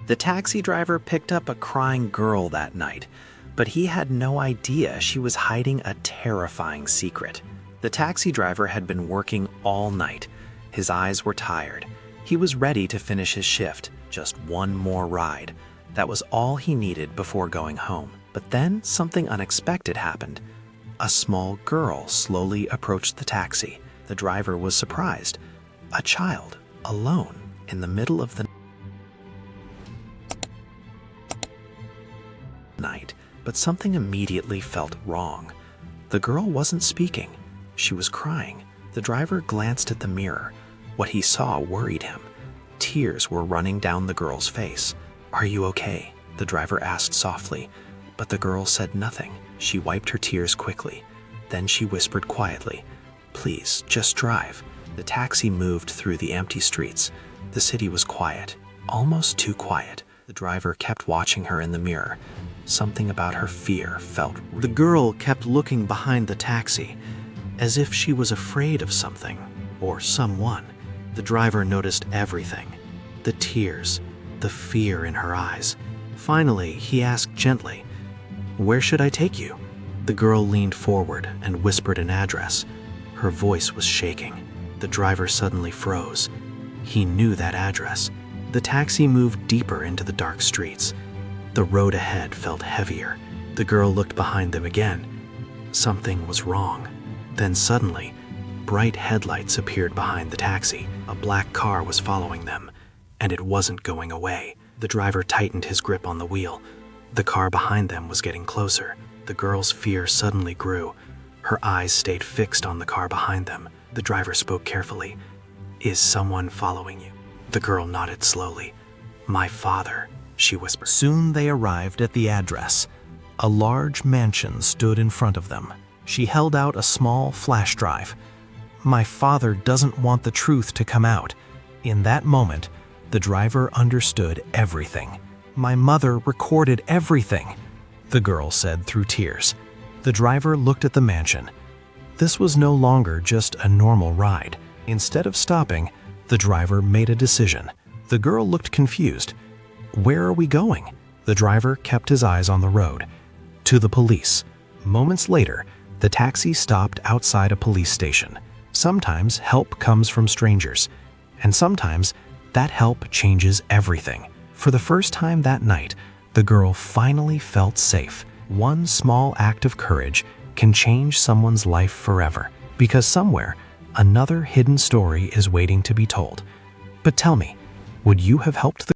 The taxi driver picked up a crying girl that night, but he had no idea she was hiding a terrifying secret. The taxi driver had been working all night. His eyes were tired. He was ready to finish his shift, just one more ride. That was all he needed before going home. But then something unexpected happened. A small girl slowly approached the taxi. The driver was surprised. A child, alone, in the middle of the night. But something immediately felt wrong. The girl wasn't speaking. She was crying. The driver glanced at the mirror. What he saw worried him. Tears were running down the girl's face. "Are you okay?" the driver asked softly. But the girl said nothing. She wiped her tears quickly. Then she whispered quietly, "Please, just drive." The taxi moved through the empty streets. The city was quiet, almost too quiet. The driver kept watching her in the mirror. Something about her fear felt real. The girl kept looking behind the taxi, as if she was afraid of something or someone. The driver noticed everything. The tears, the fear in her eyes. Finally, he asked gently, "Where should I take you?" The girl leaned forward and whispered an address. Her voice was shaking. The driver suddenly froze. He knew that address. The taxi moved deeper into the dark streets. The road ahead felt heavier. The girl looked behind them again. Something was wrong. Then suddenly, bright headlights appeared behind the taxi. A black car was following them, and it wasn't going away. The driver tightened his grip on the wheel. The car behind them was getting closer. The girl's fear suddenly grew. Her eyes stayed fixed on the car behind them. The driver spoke carefully. "Is someone following you?" The girl nodded slowly. "My father," she whispered. Soon they arrived at the address. A large mansion stood in front of them. She held out a small flash drive. "My father doesn't want the truth to come out." In that moment, the driver understood everything. "My mother recorded everything," the girl said through tears. The driver looked at the mansion. This was no longer just a normal ride. Instead of stopping, the driver made a decision. The girl looked confused. "Where are we going?" The driver kept his eyes on the road. "To the police." Moments later, the taxi stopped outside a police station. Sometimes help comes from strangers, and sometimes that help changes everything. For the first time that night, the girl finally felt safe. One small act of courage can change someone's life forever, because somewhere, another hidden story is waiting to be told. But tell me, would you have helped the